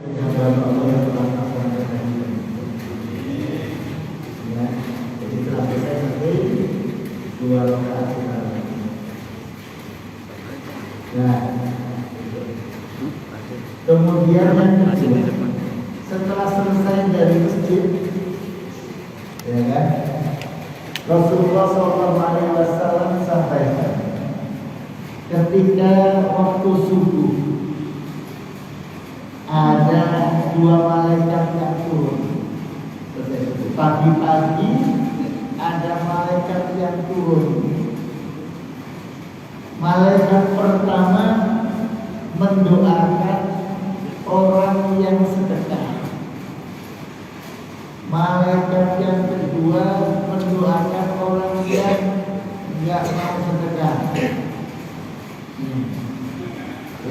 Allah yang telah melaksanakan haji. Ya, jadi setelah selesai nanti 2 rakaat kita. Nah, kemudian yang kedua, setelah selesai dari masjid, ya kan, Rasulullah SAW sampaikan ketika waktu subuh ada 2 malaikat yang turun. Pagi-pagi ada malaikat yang turun. Malaikat pertama mendoakan orang yang sedekah. Malaikat yang kedua mendoakan orang yang nggak mau sedekah.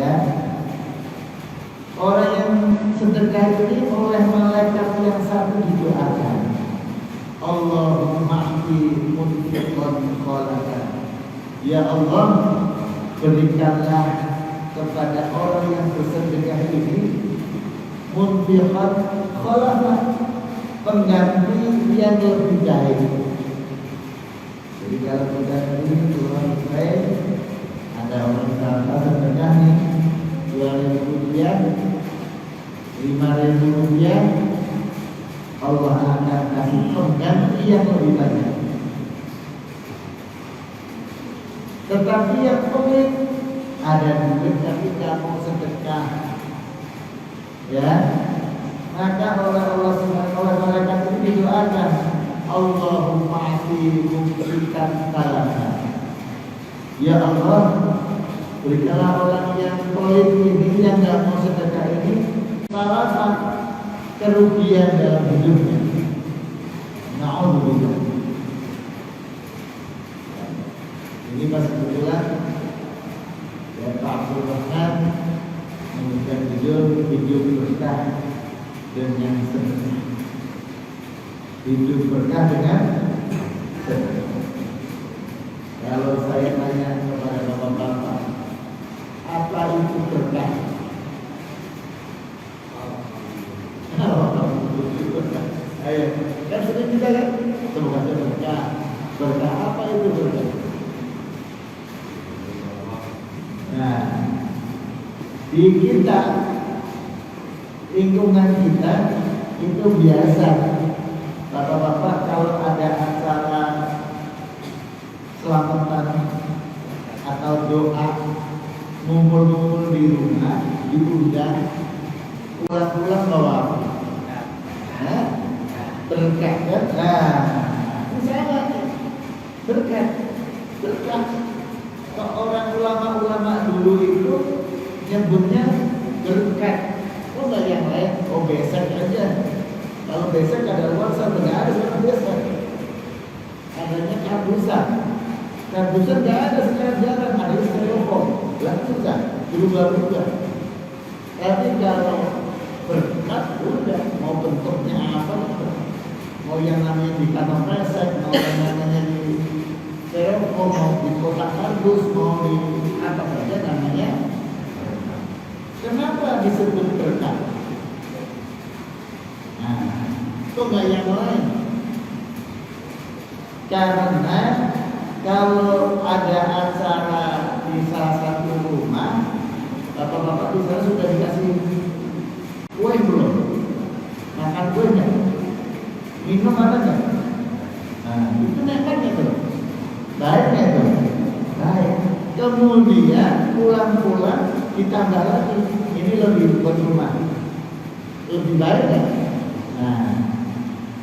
Ya, orang yang sedekah ini oleh malaikat yang satu didoakan, Allahumma a'ti munfiqan khalaqa. Ya Allah, berikanlah kepada orang yang bersedekah ini munfiqan khalaqa, pengganti yang lebih baik. Jadi kalau kita ini keluar baik, ada orang kata sedekah nih 2.000 rupiah, 5.000 rupiah, Allah akan kasih pengganti yang lebih banyak. Tetapi yang pelit, ada duit tapi tidak mau sedekah, ya, maka oleh Allah oleh malaikat itu didoakan, Allahumma a'ti munfiqan khalaqa. Ya Allah, berikanlah orang yang pelit ini, yang tidak mau sedekah ini, salah kerugian dalam hidupnya. Na'udzubillah. Ini pas kebetulan ya Pak Abdul Rahman memberikan hidup berkah dengan sedekah. Hidup berkah dengan sedekah. Kalau saya tanya kepada bapak-bapak, apa itu berkah? Ayo, kan sering kita kan, semoga berkah. Berkah apa itu berkah? Nah, di kita, lingkungan kita itu biasa. Bapak-bapak kalau ada acara selamatan atau doa, ngumpul-ngumpul di rumah, diundang, pulang-pulang bawa apa? Berkah kan? Nah, misalnya berkah. Orang ulama-ulama dulu itu nyebutnya berkah. Oh nggak yang lain, oh besek aja. Kalau besek ada luar sana nggak ada sekarang besek. Adanya karbusan. Karbusan nggak ada sekarang, jarang ada styrofoam. Langsung susah, berubah-ubah. Tapi kalau berkat udah mau bentuknya apa, mau yang namanya di kantong kresek, mau yang namanya di styrofoam, mau di kotak kardus, mau di apa saja namanya. Kenapa disebut berkat? Nah, kok nggak yang lain? Karena kalau ada acara di salah satu rumah, bapak-bapak di sana sudah dikasih kue belum? Makan kue nggak? Minum ada nggak? Nah, itu nekatnya tuh. Baiknya tuh. Baik. Kemudian pulang-pulang ditambah lagi. Ini lebih buat rumah. Lebih baik kan? Nah,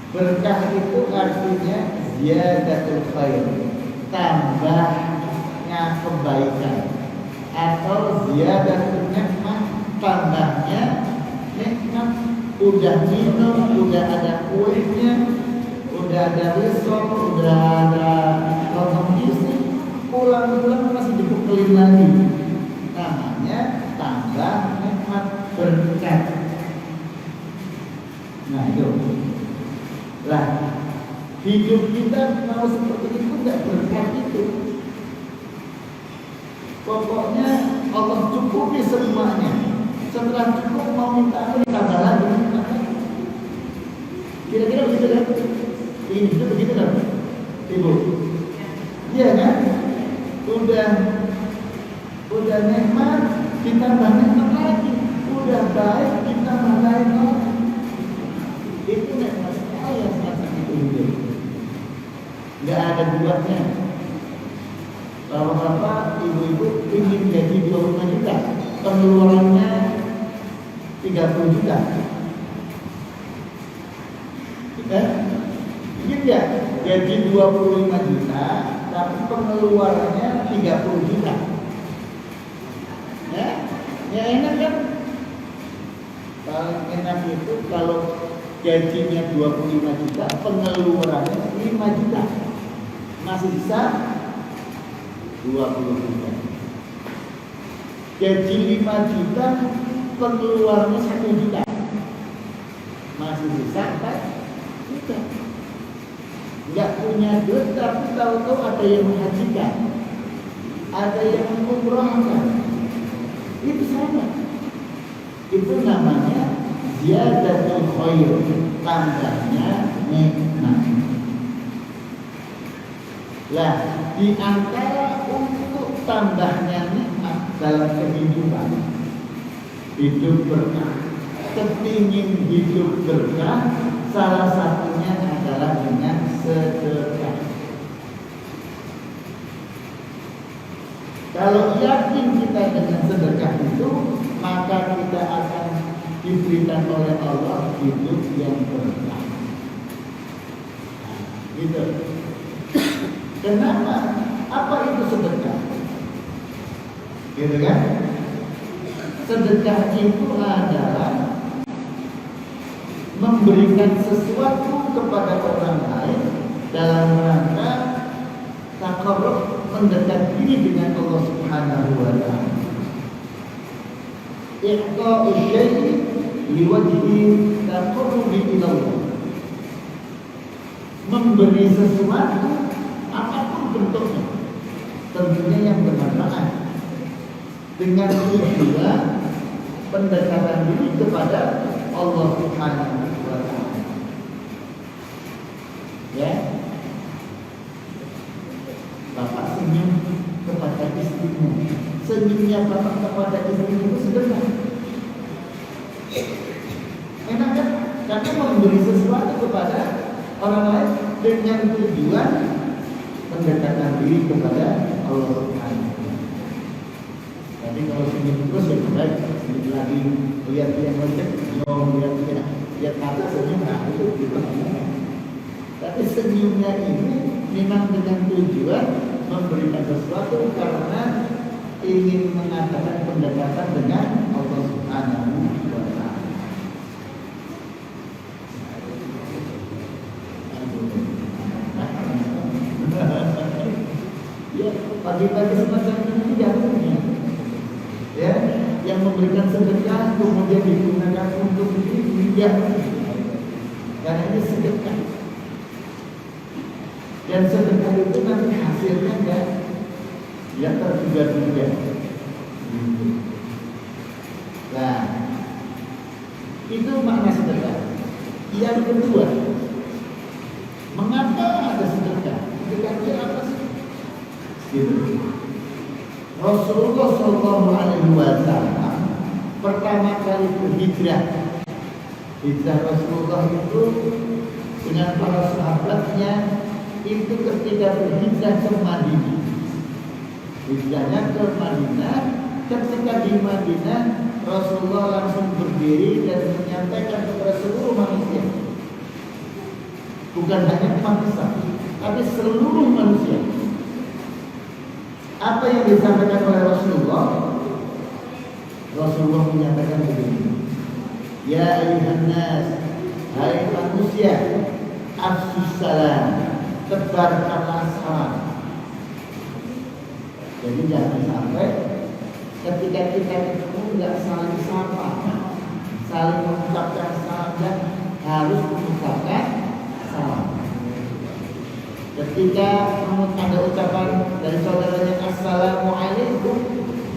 berkah itu artinya ziyadatul khair, tambahnya kebaikan, atau ziyadatul nikmah, tambahnya nikmat. Udah minum, udah ada kuenya, udah ada risol, udah ada lontong isi, pulang-pulang masih dipukulin lagi. Namanya tambah nikmat berkat. Nah itu lah, hidup kita mau seperti itu nggak berkat itu. Pokoknya Allah cukupi semuanya. Setelah cukup mau minta apa ditambah lagi. Kira-kira begitu kan? Ini itu begitu kan, Ibu? Iya kan? Udah nikmat, ditambah nikmat lagi. Udah baik, ditambah baik lagi. Itu nikmat sekali yang semacam itu hidup. Nggak ada buatnya. Kalau bapak, ibu-ibu ingin gaji 25 juta, pengeluarannya 30 juta. Ingin ya? Gaji 25 juta, tapi pengeluarannya 30 juta. Ya enak kan? Paling enak itu kalau gajinya 25 juta, pengeluarannya 5 juta. Masih sisa 20 juta. Gaji 5 juta, pengeluarannya 1 juta. Masih sisa 4 juta. Nggak punya duit, tapi tahu-tahu ada yang menghajikan, ada yang mengumrohkan. Itu sama. Itu namanya ziyadatul khair, tambahnya nikmat. Lah, di antara untuk tambahnya nikmat dalam kehidupan, hidup berkah, kepingin hidup berkah, salah satunya adalah dengan sedekah. Kalau yakin kita dengan sedekah itu, maka kita akan diberikan oleh Allah hidup yang berkah. Gitu. Kenapa? Apa itu sedekah? Gitu kan? Sedekah itu adalah memberikan sesuatu kepada orang lain dalam rangka taqarrub, mendekat diri dengan Allah Subhanahu wa taala. Iqta'u syai'i liwajhi taqarrubi ila Allah. Memberi sesuatu apapun bentuknya, tentunya yang bermanfaat, dengan tujuan pendekatan diri kepada Allah Subhanahu wa taala. Ya. Bapak senyum kepada istrinya. Senyumnya bapak kepada istrinya itu sedekah. Enak kan? Karena memberi sesuatu kepada orang lain dengan tujuan pendekatan diri kepada Allah Subhanahu. Tapi kalau senyum terus ya baik, senyum lagi lihat yang lecek, lihat mata senyum, nah itu gitu. Tapi senyumnya ini memang dengan tujuan memberikan sesuatu karena ingin mengatakan pendekatan dengan Allah Subhanahu wa taala. Ya, pagi-pagi semacam ini jatuhnya. Ya, yang memberikan sedekah kemudian digunakan untuk diri, karena ini sedekah. Dan sedekah itu nanti hasilnya enggak yang terduga-duga. Nah, itu makna sedekah. Yang kedua, mengapa ada sedekah? Sedekahnya apa sih? Gitu. Rasulullah Shallallahu Alaihi Wasallam pertama kali berhijrah. Hijrah Rasulullah itu dengan para sahabatnya itu ketika berhijrah ke Madinah. Hijrahnya ke Madinah, ketika di Madinah Rasulullah langsung berdiri dan menyampaikan kepada seluruh manusia, bukan hanya umat Islam, tapi seluruh manusia. Apa yang disampaikan oleh Rasulullah? Rasulullah menyampaikan begini: Ya ayuhan nas, hai manusia, afsus salam, tebarkanlah salam. Jadi jangan sampai ketika kita ketemu nggak saling sapa, saling mengucapkan salam, dan harus mengucapkan salam. Ketika ada ucapan dari saudaranya Assalamualaikum,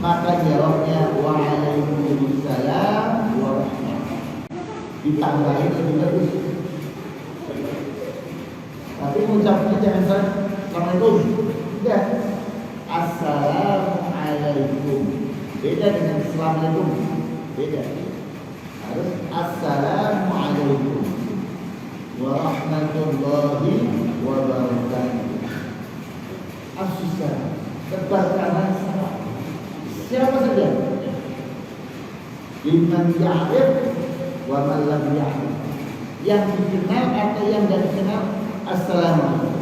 Maka jawabnya waalaikumsalam warahmatullahi. Ditambahin lebih bagus. Tapi mengucapnya jangan assalamualaikum. Tidak. Assalamualaikum. Beda dengan assalamualaikum. Beda. Harus assalamualaikum warahmatullahi wabarakatuh. Susah. Tebarkanlah salam. Siapa saja. Liman ya'rif wa man lam ya'rif. Yang dikenal atau yang tidak dikenal, assalamualaikum.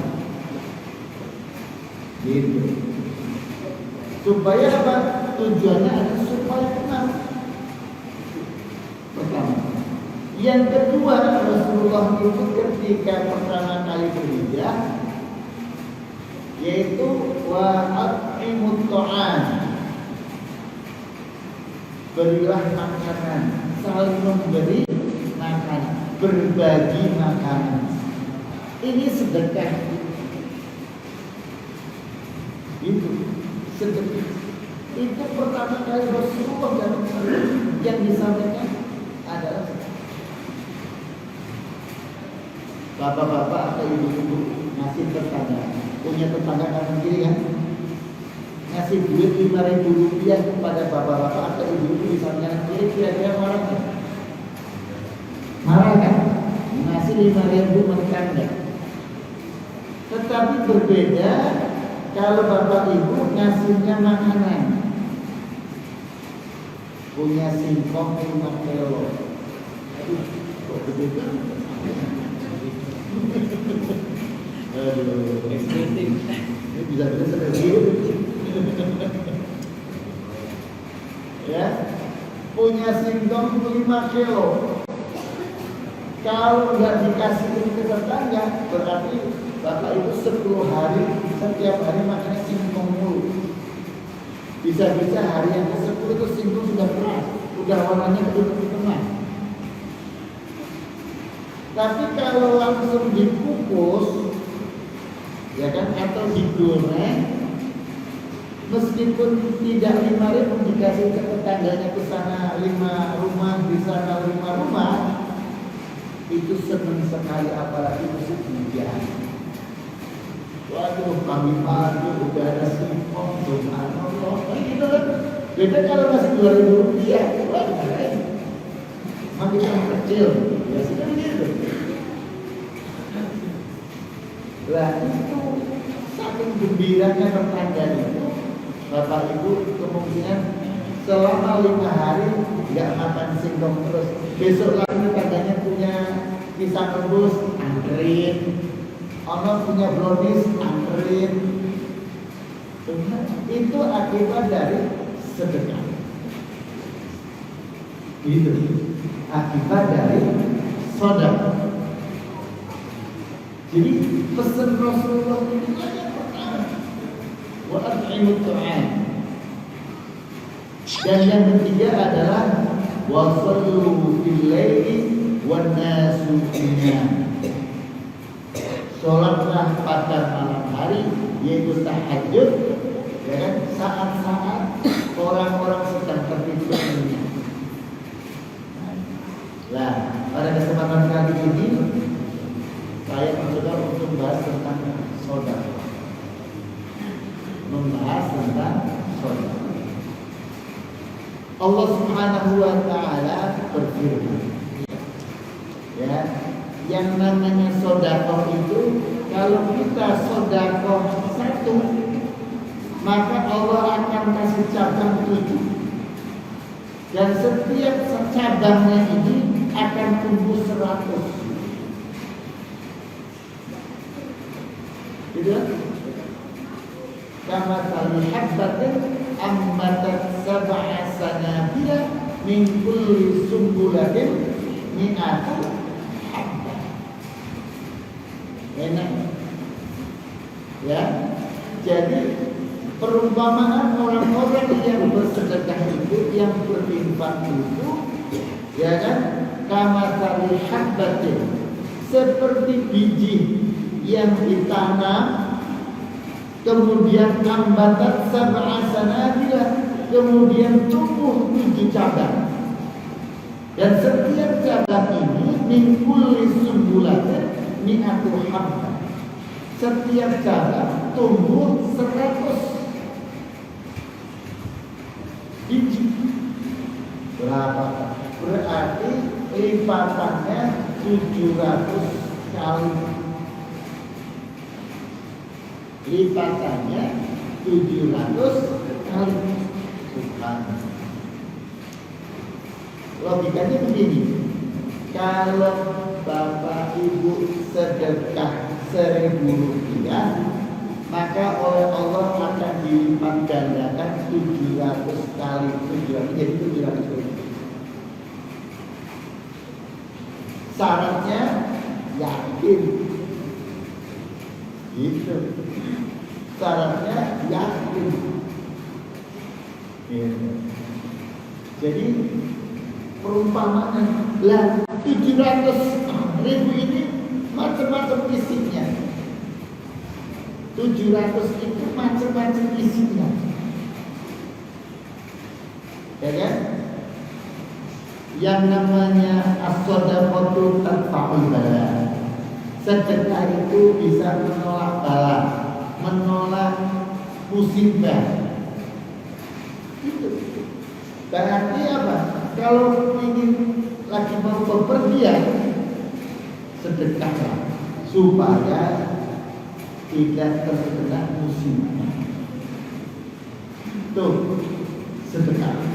Gitu. Supaya apa? Tujuannya adalah supaya kenal. Pertama. Yang kedua, Rasulullah itu ketika pertama kali berhijrah, yaitu wa'at'imut ta'am, berilah makanan, saling memberi makanan, berbagi makanan. Ini sedekah. Itu sedekah. Itu pertama kali Rasulullah dalam yang disampaikan adalah bapak-bapak atau ibu-ibu ngasih tetangga, punya tetangga kanan kiri kan, ngasih duit 5.000 rupiah kepada bapak-bapak atau ibu-ibu di samping kanan kiri, kira-kira marah kan? Marah kan? Ngasih 5.000 tetangga. Tetapi berbeda kalau bapak ibu ngasihnya makanan. Punya singkong 5 kilo. Aduh, kok gede banget? Aduh, ekstrim. Ini bisa-bisa seperti itu. Ya, punya singkong 5 kilo. Kalau nggak dikasih ke tetangga, berarti bapak itu 10 hari setiap hari makannya singkong mulu. Bisa-bisa hari yang ke-10 itu singkong sudah keras, sudah warnanya ketutup-tutupan. Tapi kalau langsung dikukus, ya kan, atau digoreng, meskipun tidak 5.000 dikasih ke tetangganya ke sana 5 rumah, di sana 5 rumah, itu senang sekali, apalagi musim hujan. Waduh, pagi-pagi udah ada singkong, subhanallah. Gitu kan? Beda kalau masih 2.000 rupiah, waduh, makin yang kecil, ya sudah begitu. Lah itu saking gembiranya tetangga itu, bapak ibu kemungkinan selama 5 hari nggak makan singkong terus. Besok lagi tetangganya punya pisang rebus, anterin. Ono punya brownies, anterin. Itu akibat dari sedekah. Itu akibat dari sedekah. Jadi pesan Rasulullah ini yang pertama, wa'at'imut ta'am. Dan yang ketiga adalah wasallu fil laili wan nasu qiyam. Salatlah pada malam hari, yaitu tahajud, ya kan, saat-saat orang-orang sedang tertidur. Nah, pada kesempatan kali ini saya mencoba untuk membahas tentang saudara, membahas tentang saudara. Allah Subhanahu wa Ta'ala berfirman, ya, yang namanya sedekah itu, kalau kita sedekah 1, maka Allah akan kasih cabang 7, dan setiap cabangnya ini akan tumbuh 100. Gitu kan? Kama tali habbatin ambatat 7 sanabila min kulli sumbulatin mi'atu habbah. Enak. Ya. Jadi perumpamaan orang-orang yang bersedekah itu, yang berinfak itu, ya kan, kama tali habbatin, seperti biji yang ditanam, kemudian ambatat 7 sanabila, kemudian tumbuh 7 cabang. Dan setiap cabang ini mingkul sumbulatin mi'atu habba. Setiap cabang tumbuh 100 biji. Berapa? Berarti lipatannya 700 kali. Lipatannya 700 kali. Subhanallah. Logikanya begini. Kalau Bapak Ibu sedekah 1.000 rupiah, maka oleh Allah akan dilipat gandakan 700 kali 700, jadi 700 rupiah. Syaratnya yakin. Gitu. Syaratnya yakin. Gitu. Jadi perumpamaan lah 700.000 ini macam-macam isinya. 700 itu macam-macam isinya. Ya kan? Yang namanya as-shadaqatu tadfa'ul bala. Sedekah itu bisa menolak bala, menolak musibah. Itu. Berarti apa? Kalau ingin lagi mau bepergian, sedekahlah supaya tidak terkena musibah. Tuh, sedekah.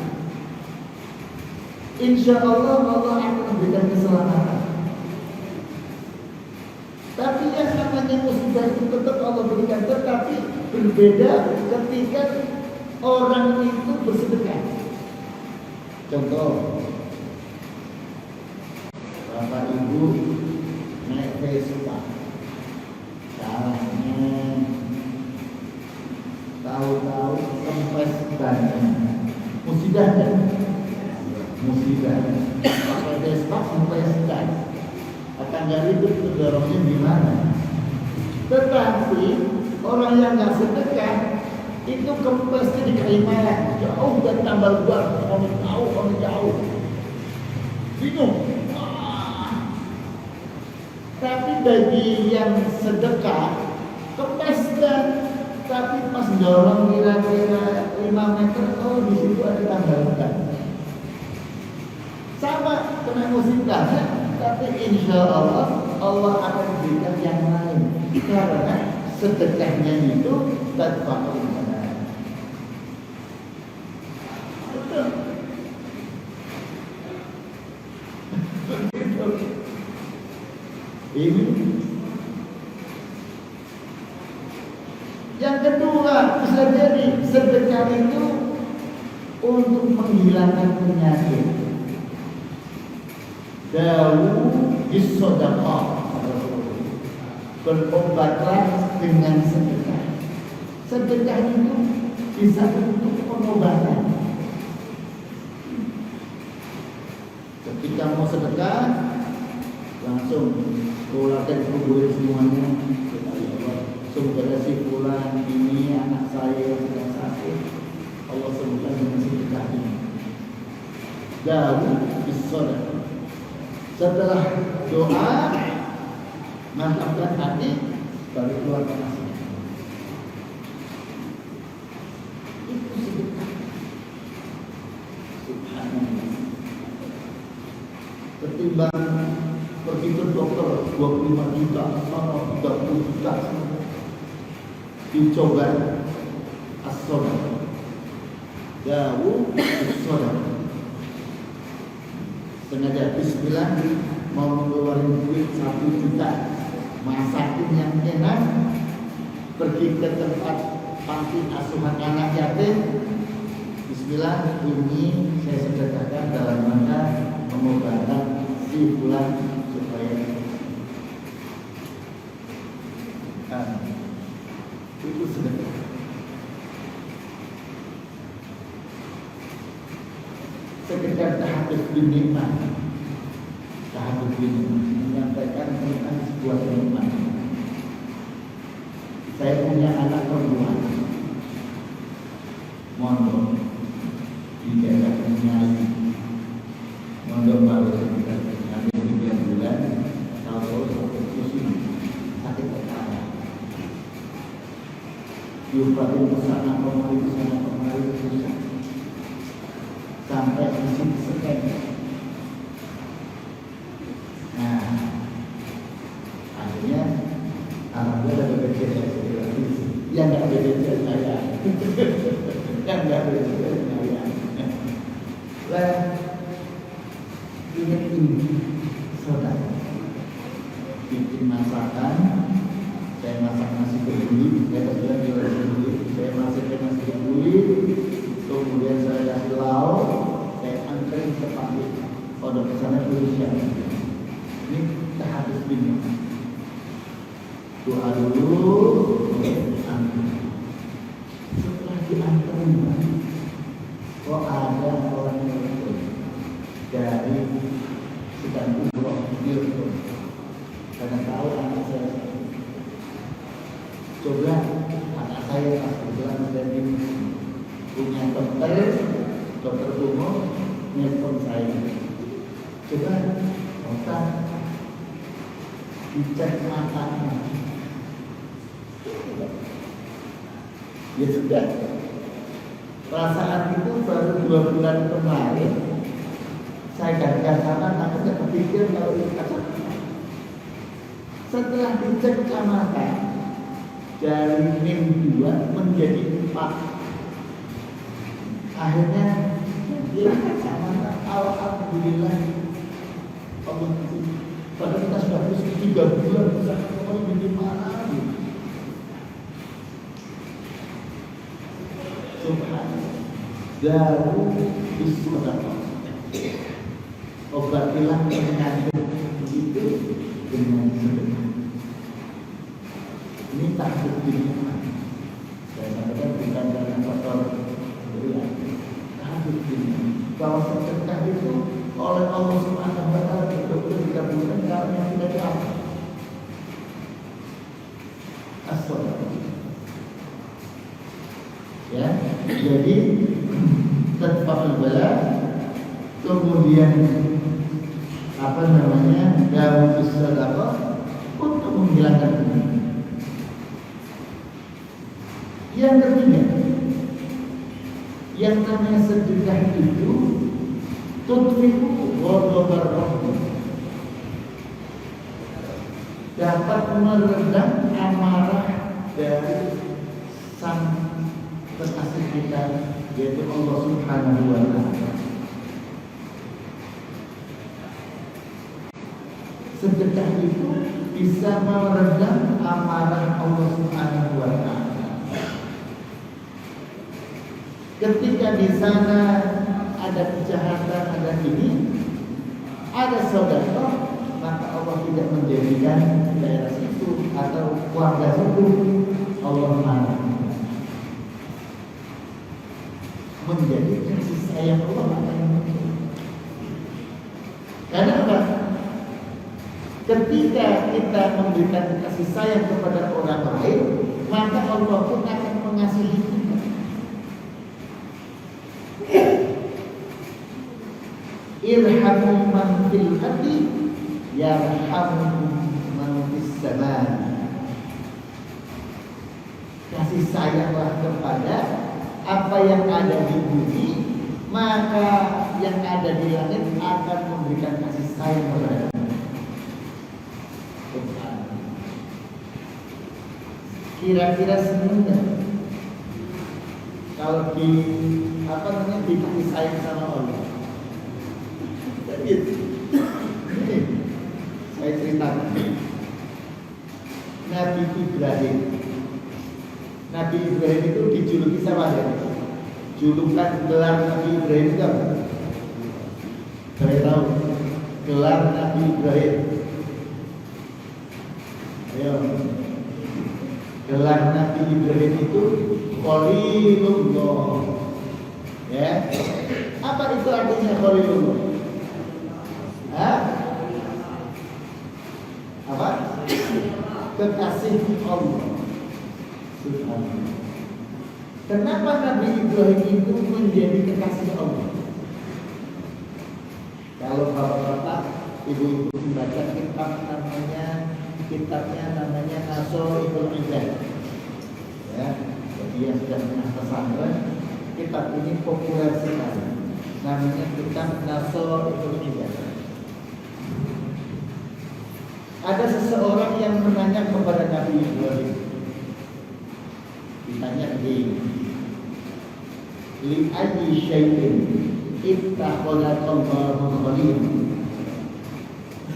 Insya Allah Allah akan memberikan keselamatan. Tapi yang namanya musibah itu tetap Allah berikan, tetapi berbeda ketika orang itu bersedekah. Contoh, Bapak Ibu naik Vespa, caranya tahu-tahu kempes bannya, musibah kan? Musibah. Pakai Vespa kempes ban, akan dari itu dorongnya gimana? Tetapi orang yang nggak sedekah itu kempesnya di Kalimalang, jauh dan tambal ban, orang jauh, bingung. Tapi bagi yang sedekah kempesnya, tapi pas dorong kira-kira 5 meter, oh di situ ada tambal ban. Sama kena musibah, tapi insya Allah Allah akan berikan yang lain karena sedekahnya itu tadfa'ul bala. Ini yang kedua, bisa jadi sedekah itu untuk menghilangkan penyakit. Dawu bis-shadaqah, berobatlah dengan sedekah. Sedekah itu bisa untuk pengobatan. Ketika mau sedekah, langsung keluarga dikumpulin semuanya. Semoga si fulan ini anak saya yang sedang sakit, Allah sembuhkan dengan sedekah ini. Dawu bis-shadaqah. Setelah doa, mantapkan hati, baru keluar kasih. Itu sedekah. Subhanallah. Ketimbang pergi ke dokter 25 juta, sana 30 juta, dicoba as-shadaqah. Dawu as-shadaqah. Sengaja bismillah mau mengeluarkan duit 1 juta, masakin yang enak, pergi ke tempat panti asuhan anak yatim. Bismillah, ini saya sedekahkan dalam rangka pengobatan si fulan supaya itu sedekah. Sekedar tahadus bin nikmat, tahadus bin menyampaikan tentang sebuah nikmat. Saya punya anak perempuan, mondok. di daerah Nyali mondok baru sekitar hampir 3 bulan tahu sakit pusing sakit kepala diobatin kesana kemari susah sampai isi scan. Nah akhirnya alhamdulillah ada BPJS yang nggak BPJS saya yang nggak BPJS saya lah ingat ini saudara bikin masakan. Saya masak nasi kebuli, saya sudah jual sendiri. Saya masak nasi kebuli, kemudian saya kasih lauk, saya anterin ke pabrik. Pada kesana Indonesia. Ini tak habis bingung. Doa dulu, anterin. Setelah dianterin, kok ada orang yang dari sedang umroh di karena tahu anak saya. Coba anak saya pas kebetulan dari punya dokter umum nelpon saya. Coba otak dicek matanya. Ya sudah. Perasaan itu baru 2 bulan kemarin saya ganti sama takutnya kepikir kalau ini kacamata. Setelah dicek kacamata dari NIM 2 menjadi 4. Akhirnya dia kacamata alhamdulillah Allah kasih. Padahal kita sudah terus 3 bulan bisa ketemu di mana lagi. Subhanallah. Daru bismillah. Obatilah penyakit itu dengan sedekah. Ini takut dinikmat. Saya sampaikan bukan karena faktor beriak. Takut dinikmat. Kalau sedekah itu oleh Allah Subhanahu wa Ta'ala betul-betul dikabulkan karena yang tidak diapa. As-salatu. Ya, jadi tetap bala, kemudian apa namanya daun sedekah untuk menghilangkan penyakit. Yang ketiga, yang namanya sedekah itu tutfi'u ghadabar Rabb, dapat meredam amarah dari sang kekasih kita, yaitu Allah Subhanahu wa Ta'ala. Sedekah itu bisa meredam amarah Allah Subhanahu wa Ta'ala. Ketika di sana ada kejahatan, ada ini, ada sedekah, maka Allah tidak menjadikan daerah situ atau warga situ Allah marah. Menjadi kasih sayang Allah akan muncul. Karena apa? Ketika kita memberikan kasih sayang kepada orang lain, maka Allah pun akan mengasihi kita. Irhamu man fil ardi yarhamkum man fis samaa. Kasih sayanglah kepada apa yang ada di bumi, maka yang ada di langit akan memberikan kasih sayang kepada kita. Kira-kira senang nggak kalau di apa namanya dikasih sayang sama Allah? Jadi, ini saya ceritakan. Nabi Ibrahim. Nabi Ibrahim itu dijuluki sama dia. Julukan gelar Nabi Ibrahim itu apa? Saya tahu gelar Nabi Ibrahim. Ayo. Gelar Nabi Ibrahim itu Khalilullah. Ya. Apa itu artinya Khalilullah? Hah? Apa? Kekasih Allah. Subhanallah. Kenapa Nabi Ibrahim itu menjadi kekasih Allah? Kalau bapak-bapak, ibu-ibu membaca kitabnya namanya Nasoibul Ibadah. Ya, bagi yang sudah pernah pesantren, kitab ini populer sekali. Namanya kitab Nasoibul Ibadah. Ada seseorang yang menanya kepada Nabi Ibrahim. Ditanya begini, li ayyi syai'in ittakhadallahu khalil.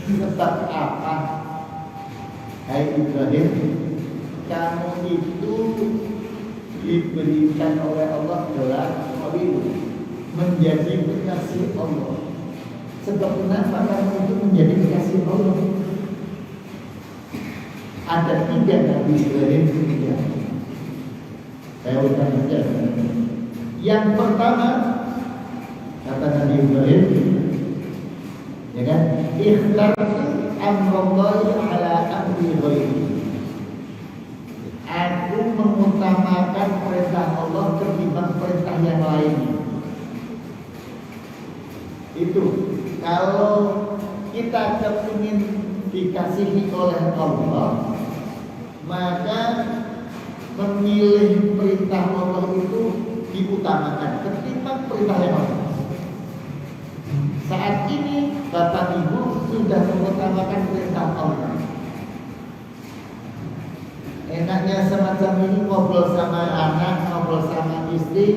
Sebab apa, hai Ibrahim, kamu itu diberikan oleh Allah gelar khalil, menjadi kekasih Allah. Sebab kenapa kamu itu menjadi kekasih Allah? Ada 3 Nabi Ibrahim tiga. Saya ulang saja. Yang pertama kata Nabi Ibrahim, ya kan? Ikhtartu amrallahi ala amri ghairi. Aku mengutamakan perintah Allah ketimbang perintah yang lain. Itu kalau kita kepingin dikasihi oleh Allah, maka memilih perintah Allah itu diutamakan ketimbang perintah yang lain. Saat ini Bapak Ibu sudah mengutamakan perintah Allah. Enaknya semacam ini, ngobrol sama anak, ngobrol sama istri,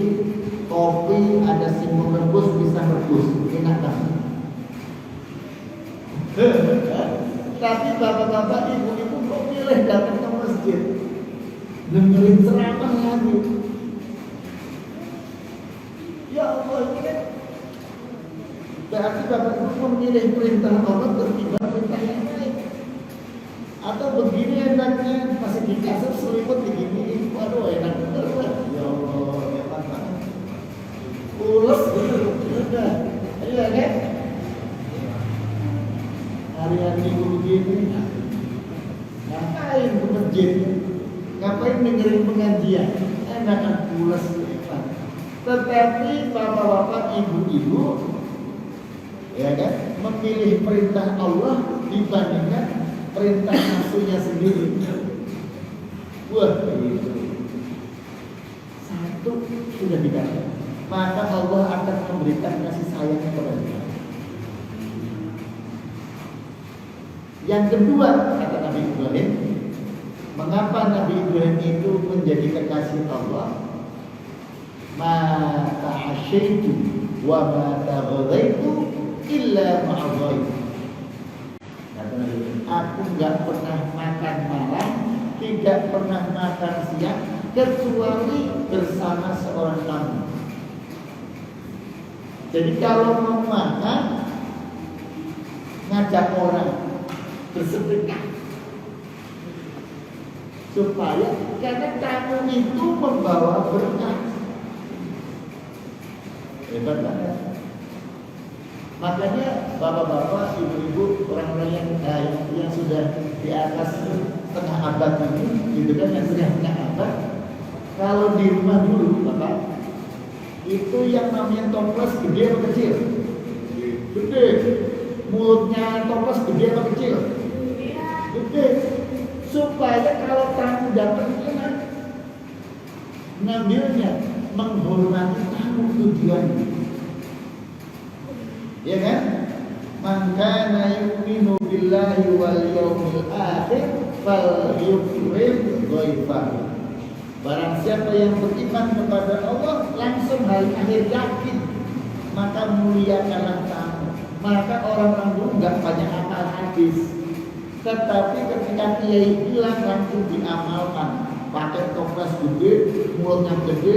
kopi, ada simbol rebus, bisa rebus, enak banget. Tapi bapak-bapak, ibu-ibu kok pilih datang ke masjid, dengerin ceramah lagi. Ya Allah, ini kan berarti bapak ibu memilih perintah Allah ketimbang perintah yang lain. Atau begini enaknya, masih di kasur selimut begini, waduh enak bener lah. Ya Allah, enak banget. Ules bener, udah, iya kan? Hari-hari minggu begini, ngapain ke masjid? Ngapain dengerin pengajian? Enak pulas enak. Tetapi bapak-bapak, ibu-ibu, ya kan, memilih perintah Allah dibandingkan perintah nafsunya sendiri. Wah, itu satu sudah dikatakan, maka Allah akan memberikan kasih sayangnya kepada kita. Yang kedua, kata Nabi Ibrahim, mengapa Nabi Ibrahim itu menjadi kekasih Allah? Ma ta'asyaitu wa ma taghadaitu illa ma'adhaitu. Kata Nabi Ibrahim, aku gak pernah makan malam, tidak pernah makan siang, kecuali bersama seorang tamu. Jadi kalau mau makan, ngajak orang bersedekah, supaya karena tamu itu membawa berkah. Hebat banget. Makanya bapak-bapak, ibu-ibu, orang-orang yang sudah di atas setengah abad ini, gitu kan, yang sudah setengah abad, kalau di rumah dulu, bapak, itu yang namanya toples gede atau kecil? Gede. Mulutnya toples gede atau kecil? Gede. Supaya kalau tamu datang enak ngambilnya, menghormati tamu tujuannya. Ya kan? Man kana yu'minu billahi wal yawmil akhir falyukrim dhaifahu. Barang siapa yang beriman kepada Allah, langsung hari akhir yakin, maka muliakanlah tamu. Maka orang-orang dulu nggak banyak akal hadis, tetapi ketika kiai bilang langsung diamalkan. Pakai toples gede, mulutnya gede,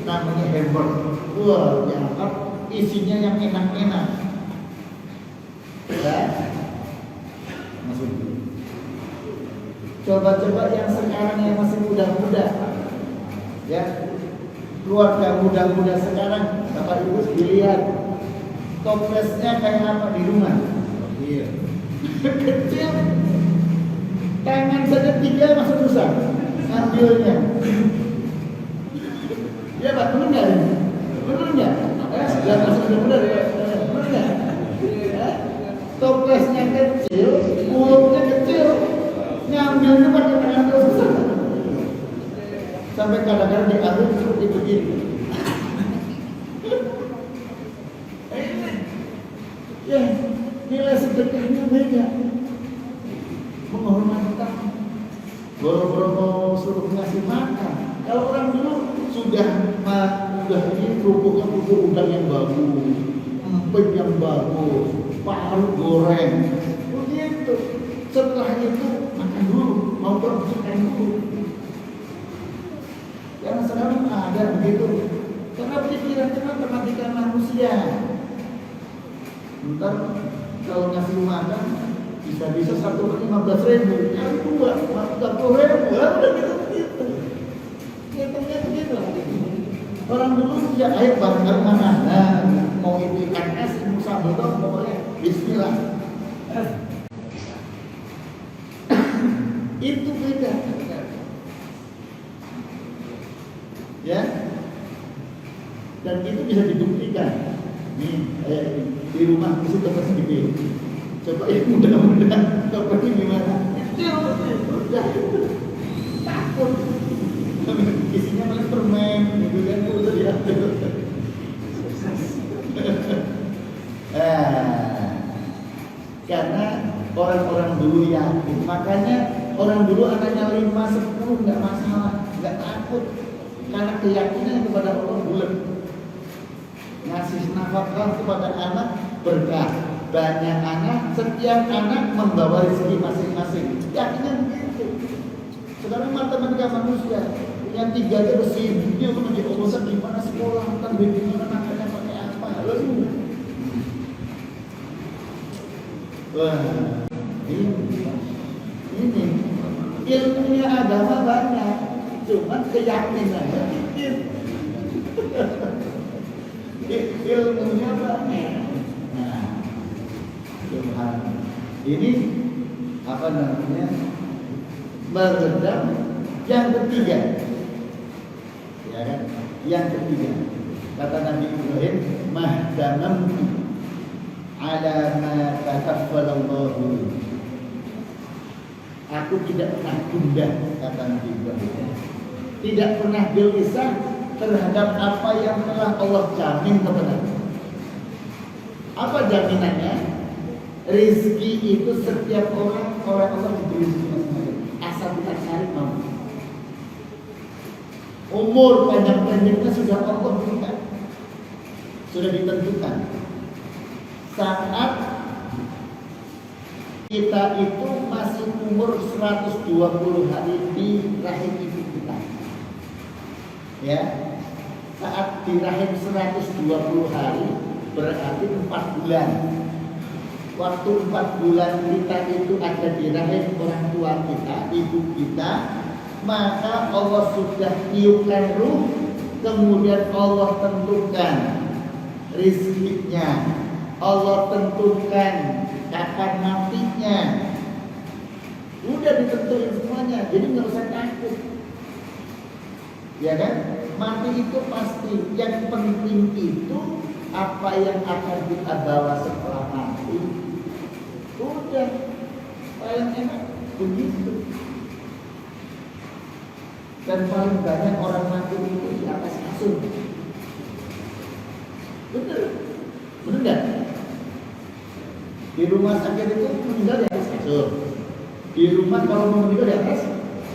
namanya hamburger. Wah, diangkat, isinya yang enak-enak. Ya, masuk. Coba-coba yang sekarang yang masih muda-muda, ya, keluarga muda-muda sekarang, Bapak Ibu dilihat toplesnya kayak apa di rumah? Iya. Kecil, tangan saja 3 masuk susah, ambilnya. Sampai kadang-kadang di akhir itu begini. Ya, nilai sedekahnya beda. Menghormati tamu. Boro-boro suruh ngasih makan. Kalau orang dulu sudah ini kerupuknya kerupuk udang yang bagus, emping yang bagus, paru goreng, begitu. Setelah itu makan dulu, mau bersihkan dulu. Karena sekarang ada begitu. Karena pikirannya matematika manusia. Ntar kalau ngasih makan bisa 115.000 kali 2 40.000 udah gitu. Hitungnya begitu lah. Orang dulu ya ayo bareng-bareng mana? Nah, mau itu ikan es, mau sambal dong, pokoknya bismillah. Itu beda. Ya. Dan itu bisa dibuktikan. Nih, di rumah mesti tempat segede. Coba yang muda-muda, coba gimana? Udah takut. Isinya malah permen, gitu kan? Udah diatur. Karena orang-orang dulu yakin, makanya orang dulu anaknya 5, 10 nggak masalah, nggak takut, karena keyakinan kepada Allah bulat. Ngasih nafkah kepada anak berkah. Banyak anak, setiap anak membawa rezeki masing-masing. Yakinnya begitu. Sekarang matematika manusia yang 3 aja bersih, dia udah menjadi urusan gimana sekolah, kan gimana makannya pakai apa, lalu. Wah, ini ilmunya agama banyak, cuman keyakinannya dikit. Ilmunya banyak. Nah, Tuhan ini apa namanya? Meredam yang ketiga. Ya kan? Yang ketiga. Kata Nabi Ibrahim, "Mahdanam ala ma takaffalallahu." Aku tidak pernah tunda, kata Nabi Ibrahim. Tidak pernah gelisah terhadap apa yang telah Allah jamin kepada-Nya. Apa jaminannya? Rizki itu setiap orang oleh Allah diberi rizki masing-masing. Asal kita cari mau. Umur panjang-panjangnya sudah Allah berikan, sudah ditentukan. Saat kita itu masih umur 120 hari di rahim ibu kita, ya, saat di rahim 120 hari berarti 4 bulan. Waktu 4 bulan kita itu ada di rahim orang tua kita, ibu kita, maka Allah sudah tiupkan ruh, kemudian Allah tentukan rizkinya, Allah tentukan kapan matinya, udah ditentuin semuanya, jadi nggak usah takut, ya kan? Mati itu pasti. Yang penting itu apa yang akan kita bawa setelah mati. Udah paling enak begitu. Dan paling banyak orang mati itu di atas kasur. Betul, betul nggak? Di rumah sakit itu meninggal di atas kasur. Di rumah kalau mau meninggal di atas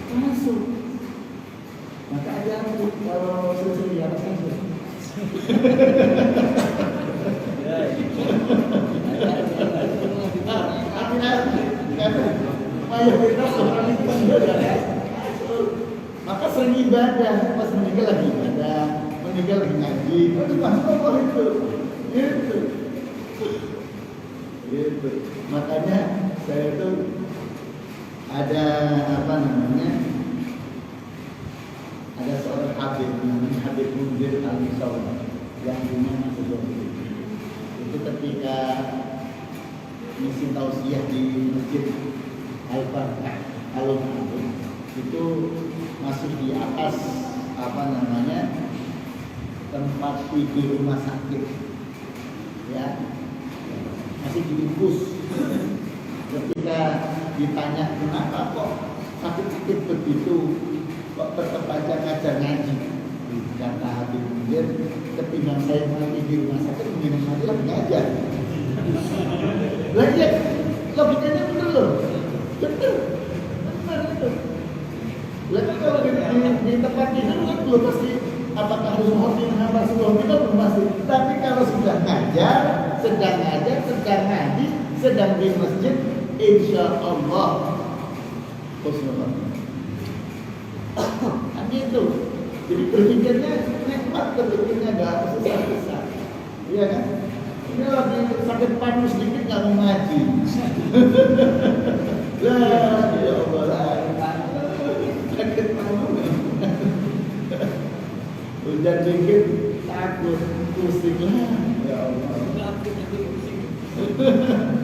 kasur. Maka aja kalau selesai di atas kasur. Mayoritas orang itu meninggal di atas kasur. Maka sering ibadah, pas meninggal lagi ibadah, meninggal lagi ngaji. Itu masuk itu. Gitu. Makanya saya itu ada apa namanya, ada seorang habib namanya Habib Munzir Al-Musawi yang punya metodologi. Itu ketika misi tausiah di Masjid Al-Barkah Alun-Alun itu masih di atas apa namanya tempat tidur rumah sakit, ya, masih diinfus. Ketika ditanya kenapa kok sakit-sakit begitu, kok tetap aja ngajar Anjir, ketimbang saya mati di rumah sakit, mendingan mati lah ngajar. Lah iya, logikanya bener loh. Bener itu. Lah kalau di tempat tidur kan belum pasti apakah harus hobi hamba sebuah kita belum pasti. Tapi kalau sudah ngajar, sedang ngaji, sedang di masjid, insya Allah khusnul. Kan itu. Jadi berpikirnya nikmat, berpikirnya nggak susah-susah. Iya kan? Ini lagi sakit paru sedikit nggak mau ngaji. Lah, ya Allah. Sakit paru. Hujan dikit takut, pusing lah. Ya Allah.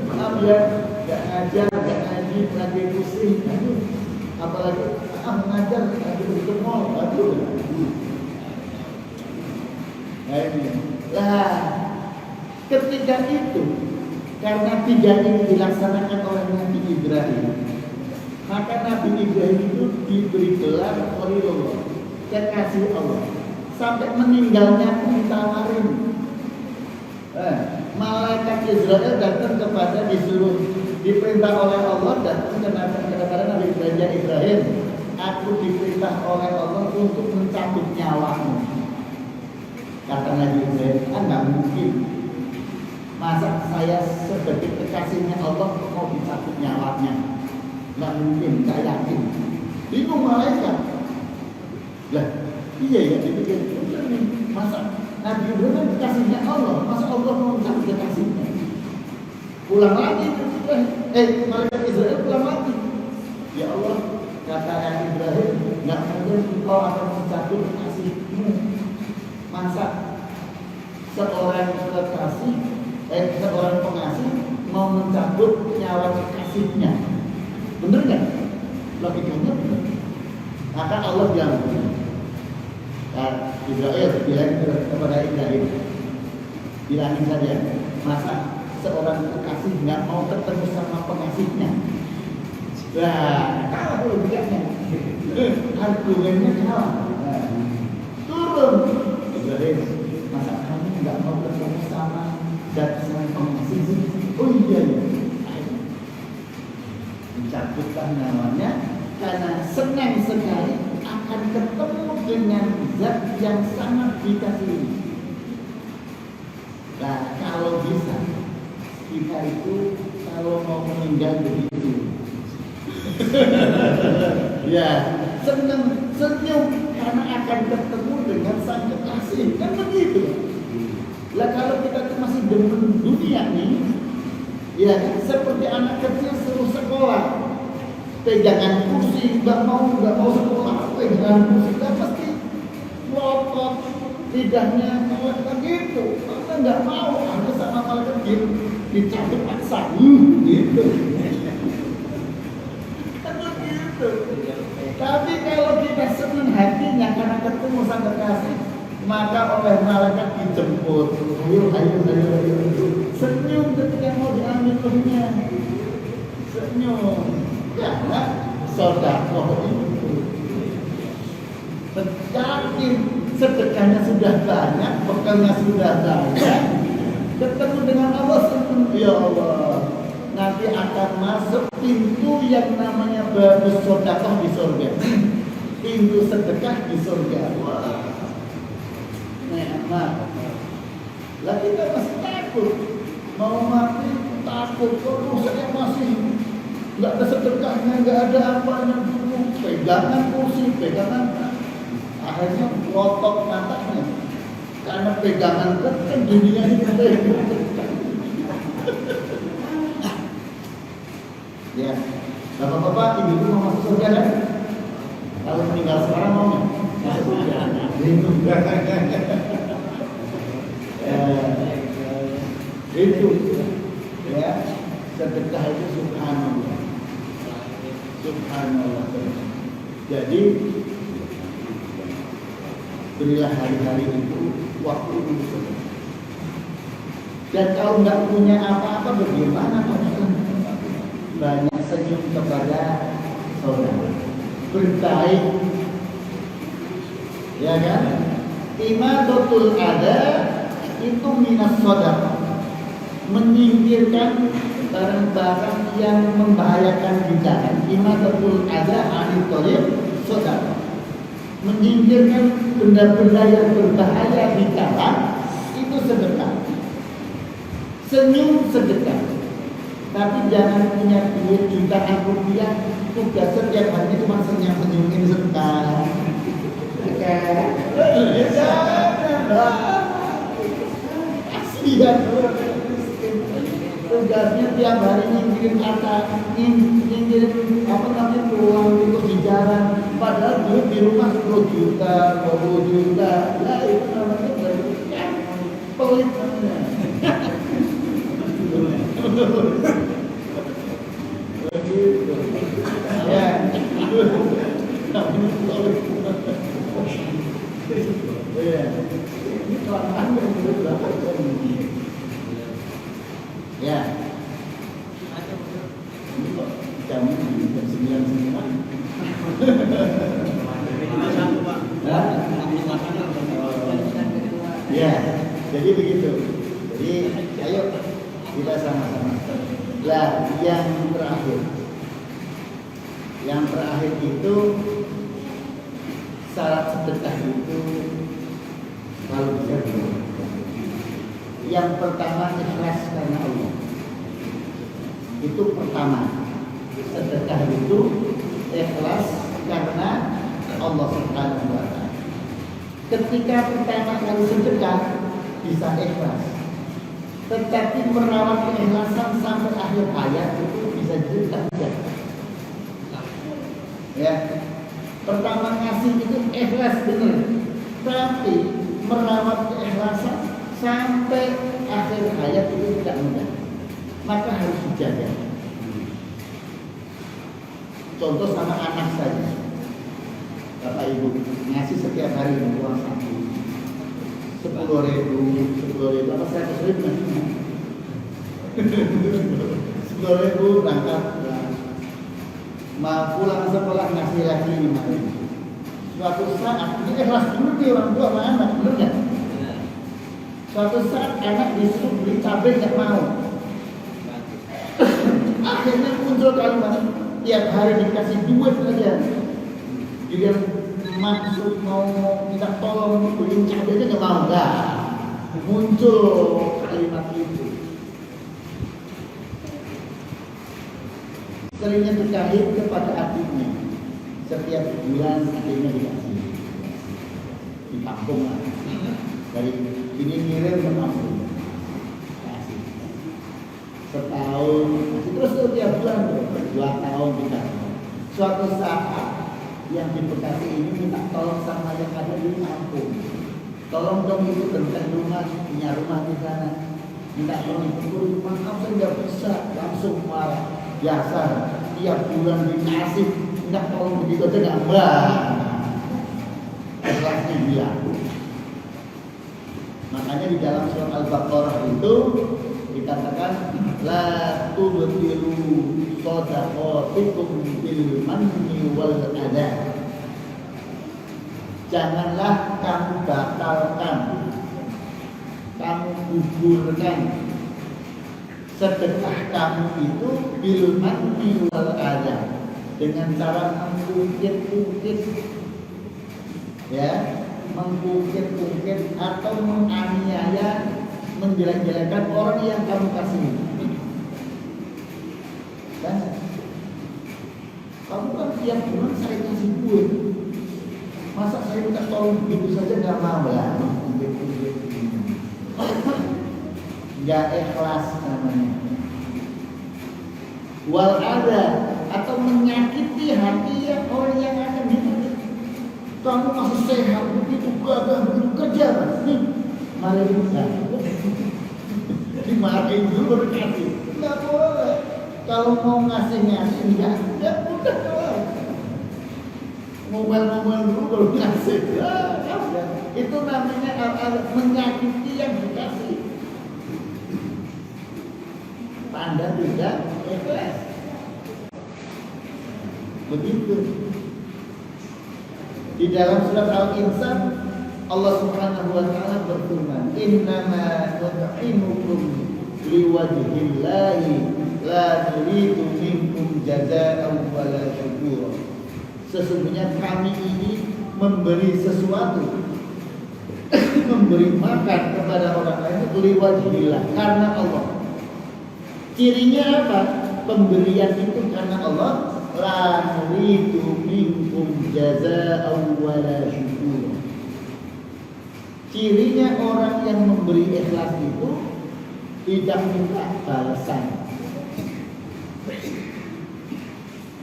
Maaf ya, nggak ngajar, nggak ngaji, lagi pusing. Aduh, apalagi mengajar, lagi begitu mal. Aduh. Lah, ketika itu karena 3 ini dilaksanakan oleh Nabi Ibrahim, maka Nabi Ibrahim itu diberi gelar Khalilullah, kekasih Allah, sampai meninggalnya pun ditawarin. Malaikat Israel datang kepada disuruh diperintah oleh Allah datang kepada Nabi Ibrahim, aku diperintah oleh Allah untuk mencabut nyawamu. Kata Nabi Ibrahim, kan nggak mungkin. Masa saya sebagai kekasihnya Allah mau dicabut nyawanya? Nggak mungkin, nggak yakin. Bingung malaikat. Lah, iya ya, dipikir bener nih. Masa Nabi Ibrahim kan kekasihnya Allah, masa Allah mau mencabut kekasihnya? Pulang lagi, malaikat Israel pulang lagi. Ya Allah, kata Nabi Ibrahim, nggak mungkin engkau akan mencabut kekasihmu. Masa seorang kekasih, seorang pengasih mau mencabut nyawa kekasihnya? Bener nggak? Logikanya bener. Maka Allah bilang, Israel bilang kepada Ibrahim, bilangin saja, masa seorang kekasih nggak mau ketemu sama pengasihnya? Nah, kalah logikanya, argumennya kalah. Turun. Ibrahim, masa kamu nggak mau ketemu sama dan sama pengasih? Oh iya ya. Mencabutkan namanya karena senang sekali akan ketemu dengan zat yang sangat dikasihi. Nah, kalau bisa kita itu kalau mau meninggal begitu. Ya, senang, senyum karena akan ketemu dengan sang kekasih, kan begitu. Lah kalau kita masih demen dunia nih, ya kan seperti anak kecil suruh sekolah, pegangan kursi, nggak mau sekolah, pegangan kursi, kan pasti melotot lidahnya, kalau gitu, karena nggak mau ada sama malaikat gitu, dicabut paksa, gitu. Tapi kalau kita senang hatinya karena ketemu sang kekasih, maka oleh malaikat dijemput. Ayo. Senyum ketika mau diambil rohnya. Senyum. Karena sedekah itu. Yakin sedekahnya sudah banyak, bekalnya sudah banyak. Ketemu dengan Allah senyum. Ya Allah. Nanti akan masuk pintu yang namanya bagus sedekah di surga. Pintu sedekah di surga. Wah. Nikmat. Lah kita masih takut. Mau mati takut. Kalau saya masih nggak ada sedekahnya, nggak ada apanya dulu. Pegangan kursi, pegangan. Akhirnya lotok matanya. Karena pegangan kan dunia ini ya, bapak-bapak, ibu mau masuk surga kan? Kalau meninggal sekarang mau nggak? Masuk surga. Itu, ya, sedekah itu subhanallah. Subhanallah. Jadi berilah hari-hari itu waktu untuk sedekah. Dan kalau nggak punya apa-apa, bagaimana banyak senyum kepada saudara, berbaik, ya kan? Imadatul ada itu minas shadaqah, menyingkirkan barang-barang yang membahayakan di jalan. Imadatul ada anil thariq shadaqah, menyingkirkan benda-benda yang berbahaya di jalan itu sedekah. Senyum sedekah. Tapi jangan punya duit jutaan rupiah, tugas setiap hari cuma senyum-senyumin sedekah. Kasihan orang miskin. Tugasnya tiap hari nyingkirin nyingkirin apa namanya uang untuk jajaran. Padahal duit di rumah 10 juta, 20 juta. Ya itu namanya pelit. Ya. Ini kelamaan yang berapa ya. Ini kok jam 9 ya, jadi begitu. Jadi ayo kita sama-sama. Lah yang terakhir itu syarat sedekah itu kalau bisa dulu. Yang pertama ikhlas karena Allah. Itu pertama. Sedekah itu ikhlas karena Allah Subhanahu wa taala. Ketika pertama kali sedekah bisa ikhlas. Tetapi merawat keikhlasan sampai akhir hayat itu bisa jadi ya. Pertama ngasih itu ikhlas benar, tapi merawat keikhlasan sampai akhir hayat itu tidak mudah, maka harus dijaga. Contoh sama anak saja, Bapak Ibu ngasih setiap hari uang saku 10.000 apa 100.000 10.000 berangkat. Mau pulang sekolah ngasih lagi 5.000. Suatu saat ini ikhlas dulu nih orang tua sama anak, benar nggak? Suatu saat anak disuruh beli cabai nggak mau. Akhirnya muncul kalimat tiap hari dikasih duit aja. Dia maksud mau minta tolong beli cabai aja nggak mau, nggak. Muncul kalimat itu. Seringnya berkahit kepada adiknya. Setiap bulan adiknya dikasih di kampung lah. Dari ini ngirim ke kampung, kasih setahun, kasih terus setiap bulan 2 tahun kita. Suatu saat yang di Bekasi ini minta tolong sama yang ada di kampung. Tolong dong itu dekat rumah, punya rumah di sana. Minta tolong itu, maaf saya nggak bisa, langsung marah. Biasa tiap bulan dikasih, tidak tolong begitu aja nggak ikhlasnya dia. Makanya di dalam surat Al-Baqarah itu dikatakan la tubtilu shadaqatikum bil manni wal adha. Janganlah kamu batalkan, kamu gugurkan sedekah kamu itu bil manni wal adha, dengan cara mengungkit-ungkit ya, mengungkit-ungkit atau menganiaya, menjelek-jelekan orang yang kamu kasih. Kan? Kamu kan tiap bulan saya kasih duit, masa saya minta tolong begitu saja nggak mau lah, mengungkit-ungkit. Nggak ikhlas namanya. Wal ada, atau menyakiti hati yang orang yang akan hidup. Kamu masih sehat begitu gagah begitu kerja, nih mari kita dimarahin dulu baru kasih. Nggak boleh. Kalau mau ngasih nggak mudah doang. Ngomel-ngomel dulu baru ngasih. Itu namanya menyakiti yang dikasih. Tanda tidak ikhlas. Begitu. Di dalam surat Al-Insan Allah Subhanahu wa taala berfirman, "Innama nut'imukum liwajhillahi la nuridu minkum jazaa'an wa la syukura." Sesungguhnya kami ini memberi sesuatu, memberi makan kepada orang lain liwajhillah, karena Allah. Cirinya apa? Pemberian itu karena Allah. La nuridu minkum jazaa'an wa la syukura. Cirinya orang yang memberi ikhlas itu tidak minta balasan.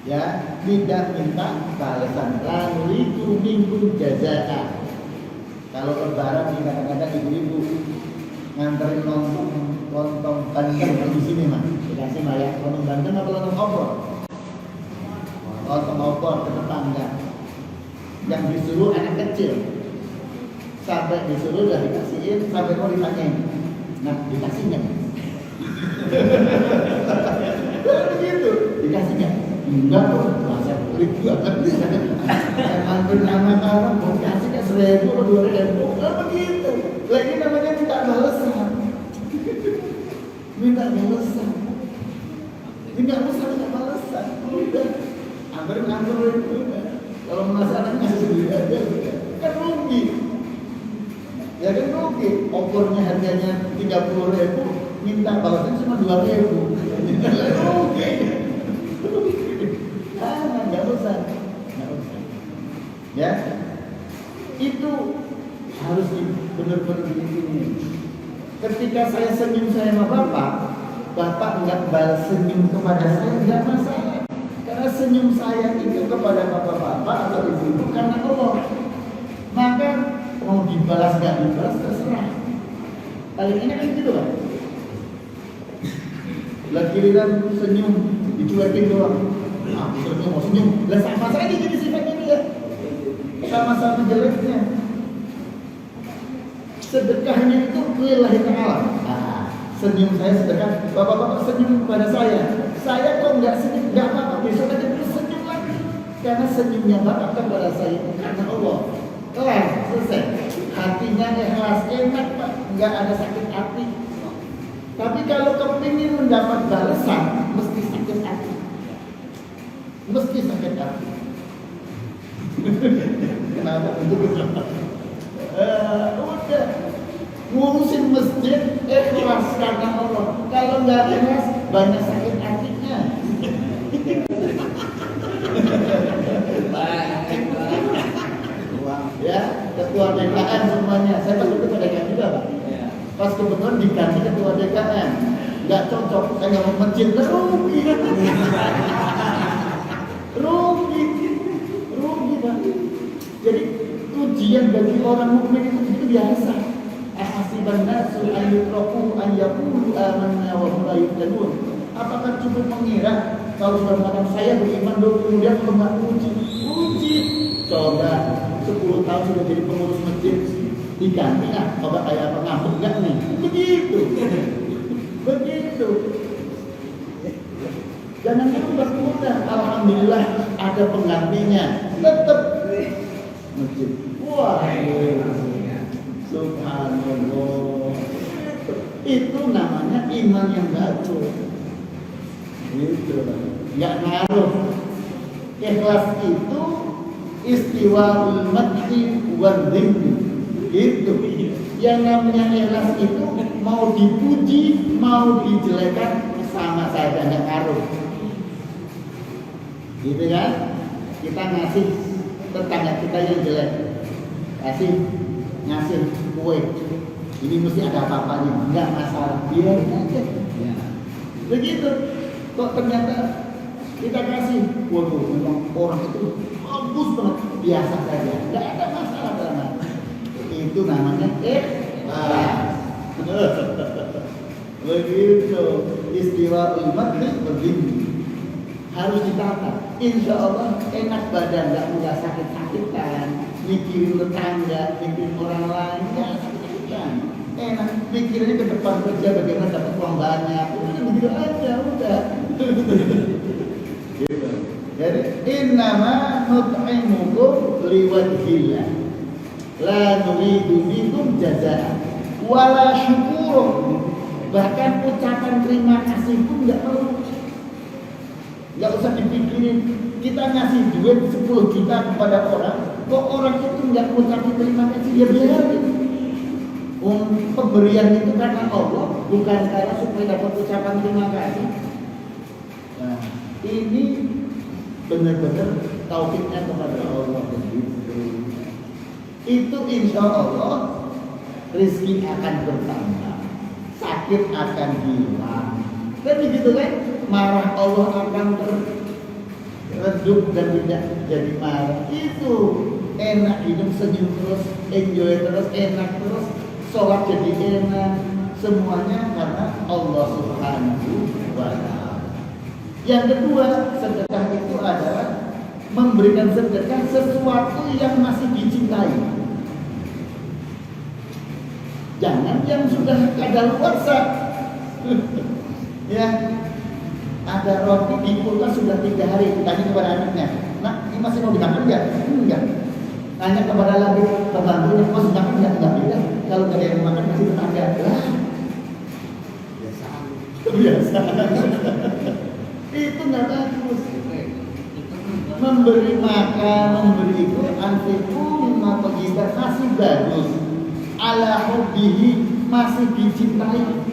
Ya, tidak minta balasan. La nuridu minkum jazaa'an. Kalau lebaran kadang-kadang ibu-ibu nganterin lontong bandeng di sini mah, dikasih mah ya, lontong bandeng apa lontong opor? Lontong opor ke tetangga. Yang disuruh anak kecil. Sampai disuruh udah dikasihin, sampai mau ditanyain, nah dikasihnya? Begitu, dikasihnya? Enggak kok, masa beli banget di sana. Yang nganterin anak-anak mau dikasihnya 1.000 atau 2.000, kan begitu. Lagi namanya minta balasan. Minta balasan. Enggak usah minta balasan. Udah. Anterin itu. Kalau merasa anak ngasih sendiri aja, kan rugi. Ya kan rugi. Opornya harganya 30.000, minta balasan cuma 2.000. Rugi. Nggak usah. Ya. Itu harus benar-benar begini. Ketika saya senyum sama Bapak nggak balas senyum kepada saya, nggak masalah. Karena senyum saya itu kepada bapak-bapak atau ibu-ibu karena Allah. Maka mau dibalas nggak dibalas terserah. Paling enak kan gitu kan? Lagi giliran senyum dicuekin doang. Nah, senyum mau senyum. Lah sama saja jadi sifatnya dia. Sama-sama jeleknya. Sedekahnya itu lillahi ta'ala. Nah, senyum saya sedekah, bapak-bapak senyum kepada saya. Saya kok nggak senyum, nggak apa-apa, besok aja terus senyum lagi. Karena senyumnya bapak kepada saya karena Allah. Kelar, selesai. Hatinya ikhlas, enak Pak, nggak ada sakit hati. Tapi kalau kepingin mendapat balasan, mesti sakit hati. Mesti sakit hati. Kenapa? Itu kenapa? Udah ngurusin masjid ikhlas karena Allah. Kalau nggak ikhlas banyak sakit hatinya. Ya, ketua DKM semuanya. Saya pas ketua DKM juga Pak. Pas kebetulan diganti ketua DKM, nggak cocok. Saya nggak mau masjid, rugi. Rugi Pak. Jadi ujian bagi orang mukmin itu biasa. Ahasiban nasu ayyutraku an yaqulu amanna wa hum la yuftanun. Apakah cukup mengira kalau sudah mengatakan saya beriman dulu kemudian kalau nggak uji? Coba 10 tahun sudah jadi pengurus masjid diganti coba kayak apa ngambek nggak nih? Begitu. Jangan itu bermudah. Alhamdulillah ada penggantinya. Tetap masjid. Wah, subhanallah. Itu namanya iman yang baru. Gitu, nggak ngaruh. Ikhlas itu istiwaul madhi wal dhimmi. Gitu. Yang namanya ikhlas itu mau dipuji, mau dijelekan sama saya nggak ngaruh. Gitu kan? Kita ngasih tetangga kita yang jelek, ngasih kue, ini mesti ada apa-apanya, nggak masalah, biarin aja. Ya. Begitu, kok ternyata kita kasih, waduh, memang orang itu bagus banget, biasa saja, nggak ada masalah dalam hati. Itu namanya begitu, istiwa umat begini harus ditata. Insya Allah enak badan, nggak mudah sakit-sakitan, mikirin tetangga, mikirin orang lain, nggak sakit-sakitan. Enak, mikirnya ke depan kerja bagaimana dapat uang banyak, udah begitu aja, udah. Gitu. Jadi innama nut'imukum liwajhillah. La nuridu minkum jazaa wala syukur. Bahkan ucapan terima kasih pun nggak perlu, nggak usah dipikirin. Kita ngasih duit 10 juta kepada orang, kok orang itu nggak ucapin terima kasih, ya biarin. Pemberian itu karena Allah, bukan karena supaya dapat ucapan terima kasih. Nah, ini benar-benar taufiknya kepada Allah begitu. Itu insya Allah rezeki akan bertambah, sakit akan hilang. Kan begitu kan? Marah Allah akan redup dan tidak jadi marah. Itu enak, hidup senyum terus, enjoy terus, enak terus, sholat jadi enak. Semuanya karena Allah Subhanahu wa Ta'ala. Yang kedua, sedekah itu adalah memberikan sedekah sesuatu yang masih dicintai. Jangan yang sudah kadaluarsa. Ya, ada roti di kulkas sudah 3 hari, tanya kepada anaknya, nak ini masih mau dimakan nggak? Enggak. Tanya kepada lagi pembantunya, masih makan nggak? Enggak beda. Kalau nggak ada yang makan masih tetangga. Lah, biasa. Itu nggak bagus. Memberi makan, memberi itu anfiqu mimma tajiba masih bagus. Ala hubbihi masih dicintai.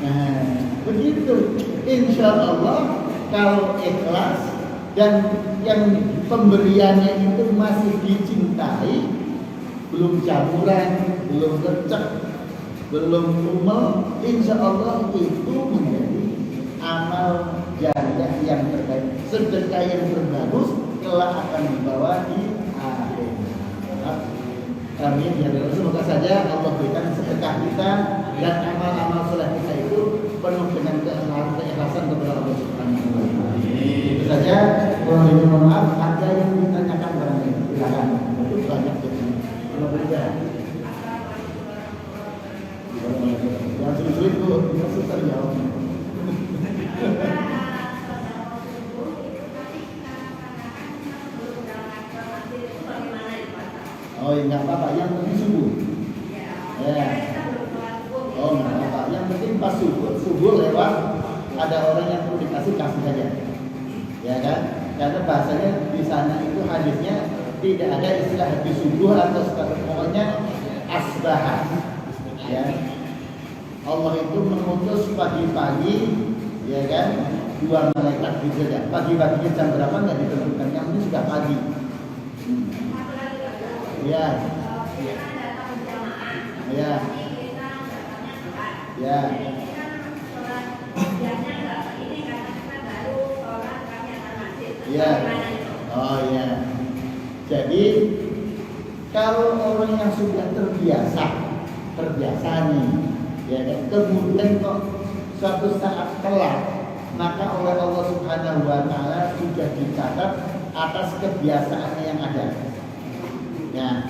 Nah, begitu. Insya Allah kalau ikhlas dan yang pemberiannya itu masih dicintai, belum campuran, belum lecek, belum umel, insya Allah itu menjadi amal jariah yang terbaik, sedekah yang terbagus kelak akan dibawa di akhirat. Amin ya Allah. Semoga saja Allah berikan sedekah kita dan amal-amal soleh kita itu penuh dengan keikhlasan kepada Allah Subhanahu wa Ta'ala. Itu saja. Mohon maaf ada yang ditanyakan barangkali. Silakan. Itu banyak jadi. Kalau berbeda. Yang sulit itu susah jawabnya. Oh, enggak apa-apa, yang penting subuh. Ya. Oh, enggak apa-apa, yang penting pas subuh lewat ada orang yang perlu kasih saja. Ya kan? Karena bahasanya di sana itu hadisnya tidak ada istilah habis subuh atau pokoknya asbahah. Ya. Allah itu mengutus pagi-pagi, ya kan? 2 malaikat saja. Pagi-paginya jam berapa enggak ditentukan, yang ini sudah pagi. Ya. Ya. Ya. Ya. Oh ya. Jadi kalau orang yang sudah terbiasa nih, ya kan, kemudian kok suatu saat telat, maka oleh Allah Subhanahu wa Ta'ala sudah dicatat atas kebiasaannya yang ada. Ya,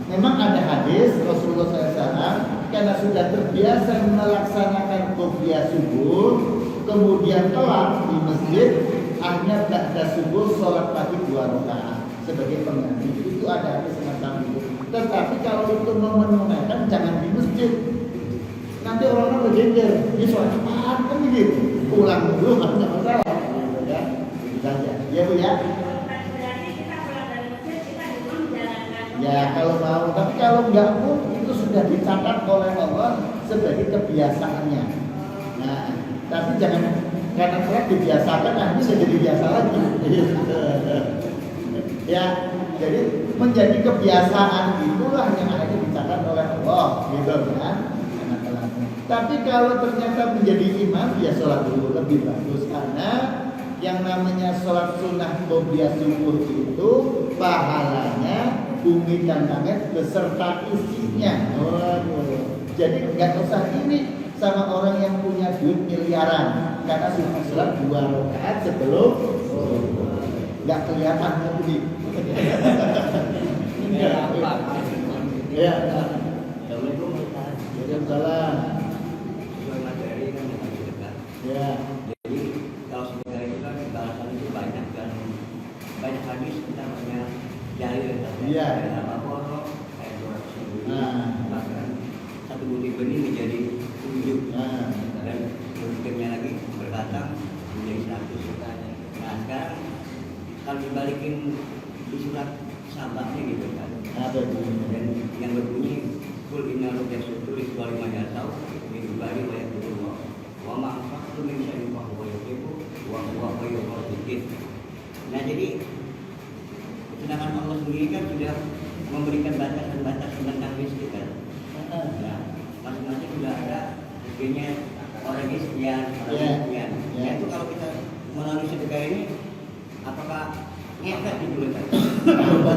memang ada hadis Rasulullah SAW karena sudah terbiasa melaksanakan qobliyah subuh, kemudian telat di masjid, akhirnya ba'da subuh sholat pagi 2 rakaat sebagai pengganti. Itu ada hadis semacam itu. Tetapi kalau itu memenungkan jangan di masjid. Nanti orang-orang berjejer, ini sholat apaan kan begitu. Pulang dulu nggak masalah, ya. Itu saja. Ya Bu ya. Ya kalau mau, tapi kalau enggak pun itu sudah dicatat oleh Allah sebagai kebiasaannya. Nah, tapi jangan karena telah dibiasakan, nanti bisa jadi biasa lagi. Ya, jadi menjadi kebiasaan itulah yang akhirnya dicatat oleh Allah, gitu kan? Tapi kalau ternyata menjadi imam, ya sholat dulu lebih bagus karena yang namanya sholat sunnah qobliyah subuh itu pahalanya bumi dan langit beserta isinya. Jadi nggak usah ini sama orang yang punya duit miliaran karena sudah sholat 2 rakaat sebelum nggak kelihatan lagi. Ya. Assalamualaikum. Waalaikumsalam. Ya. Jadi kalau sebenarnya itu kan balasan itu banyak dan banyak hadis namanya dalil Iya. Apa-apa kayak 200.000. Bahkan satu butir benih menjadi 7. Dan butirnya lagi berkatang menjadi 100. Nah sekarang kalau dibalikin di surat Sabahnya gitu kan. Dan yang berbunyi kul inna ru'yasutul iswali majasau min bari wa yaqulu wa ma anfaqtu min syai'in fa huwa yuhibbu wa huwa khayrul raziqin. Nah jadi sedangkan Allah sendiri kan sudah memberikan batasan-batasan tentang rezeki kan. Nah, masing-masing sudah ada rezekinya, orang ini sekian, orang ini sekian. Nah itu kalau kita melalui sedekah ini apakah ngefek gitu loh kan?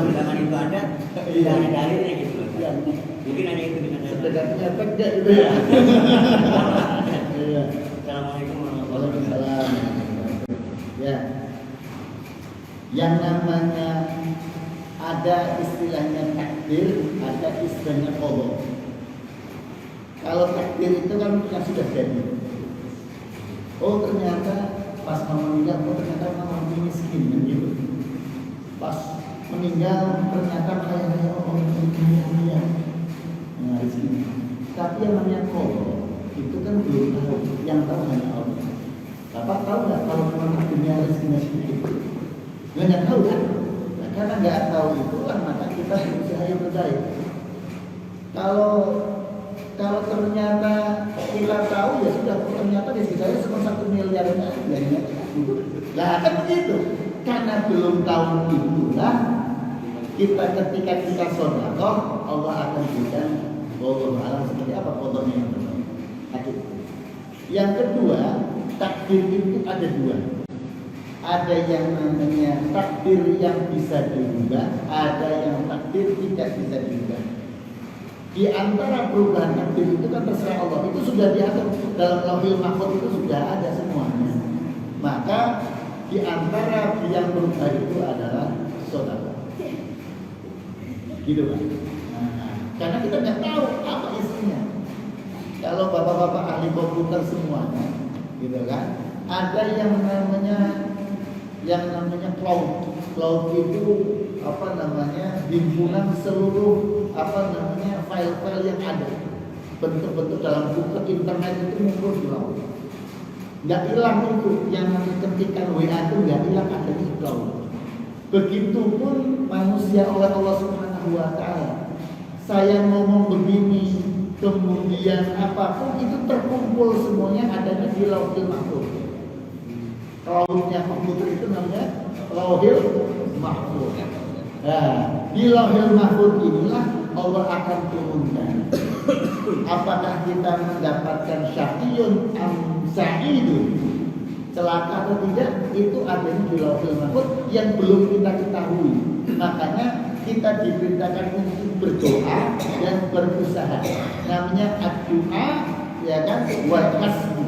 Sedangkan itu ada, tidak ada dalilnya gitu loh kan? Mungkin hanya itu bisa saya sedekahnya tegak gitu ya. Assalamualaikum warahmatullahi wabarakatuh. Waalaikumsalam. Ya, yang namanya ada istilahnya takdir, ada istilahnya qada. Kalau takdir itu kan yang sudah jadi. Oh ternyata pas mama meninggal, oh ternyata mama miskin kan gitu. Pas meninggal ternyata kaya orang dunia. Nah di sini. Tapi yang namanya qada itu kan belum tahu. Yang tahu hanya Allah. Bapak tahu nggak kalau memang takdirnya rezekinya sedikit? Nggak tahu kan? Nah, karena nggak tahu itulah maka kita berusaha yang terbaik. Kalau ternyata kita tahu ya sudah, ternyata di saya cuma 1 miliar aja. Nah kan begitu. Karena belum tahu itulah kita ketika kita sedekah Allah akan berikan wallahu a'lam seperti apa fotonya yang benar. Yang kedua, takdir itu ada 2. Ada yang namanya takdir yang bisa dirubah, ada yang takdir tidak bisa dirubah. Di antara perubahan takdir itu kan terserah Allah. Itu sudah diatur dalam Lauhul Mahfuz, itu sudah ada semuanya. Maka di antara yang berubah itu adalah sedekah. Gitu kan? Nah, karena kita nggak tahu apa isinya. Kalau bapak-bapak ahli komputer semuanya, gitu kan? Ada yang namanya cloud. Cloud itu apa namanya? Himpunan seluruh file-file yang ada. Bentuk-bentuk dalam buku internet itu muncul di cloud. Nggak hilang itu, yang ketikan WA itu nggak hilang, ada di cloud. Begitupun manusia oleh Allah Subhanahu wa Ta'ala. Saya ngomong begini, kemudian apapun itu terkumpul semuanya adanya di Lauhul Mahfuz. Lauhnya komputer itu namanya Lauhul Mahfuz. Nah, di Lauhul Mahfuz inilah Allah akan turunkan. Apakah kita mendapatkan syaqiyun am sa'idun, celaka atau tidak, itu adanya di Lauhul Mahfuz yang belum kita ketahui. Makanya kita diperintahkan untuk berdoa dan berusaha. Namanya ad-du'a, ya kan, wal kasbi.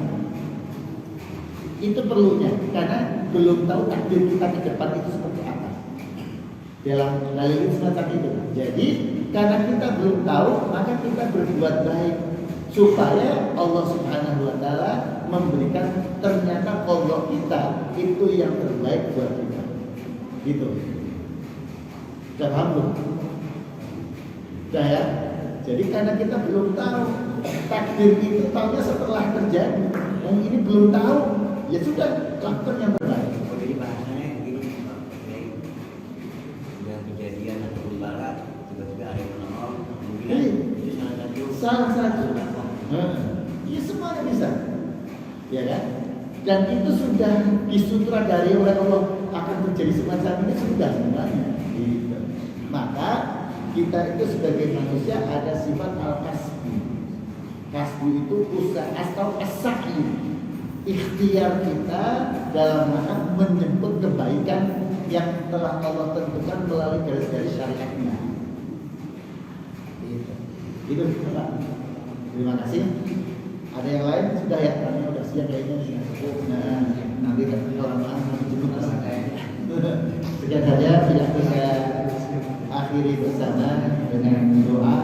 Itu perlunya karena belum tahu takdir kita ke depan itu seperti apa. Dalam dalil semacam itu. Jadi karena kita belum tahu, maka kita berbuat baik supaya Allah Subhanahu wa Ta'ala memberikan ternyata qada kita itu yang terbaik buat kita. Gitu. Alhamdulillah. Ya. Jadi karena kita belum tahu, takdir itu tahunya setelah terjadi. Yang ini belum tahu, ya sudah lakukan yang terbaik. Jadi bahasanya gini, yang kejadian atau barat tiba-tiba ada yang menolong, mungkin itu salah satu. Ya semuanya bisa, ya kan? Dan itu sudah disutradari oleh Allah akan terjadi semacam ini sudah sebenarnya. Gitu. Maka kita itu sebagai manusia ada sifat al-kasbi. Kasbi itu usaha atau as-sa'i, ikhtiar kita dalam rangka menjemput kebaikan yang telah Allah tentukan melalui garis-garis syariatnya. Itu Pak. Terima kasih. Ada yang lain sudah ya? Kami sudah siap kayaknya. Nah, nanti kan kelamaan nanti jemput sekian saja tidak bisa akhiri bersama dengan doa.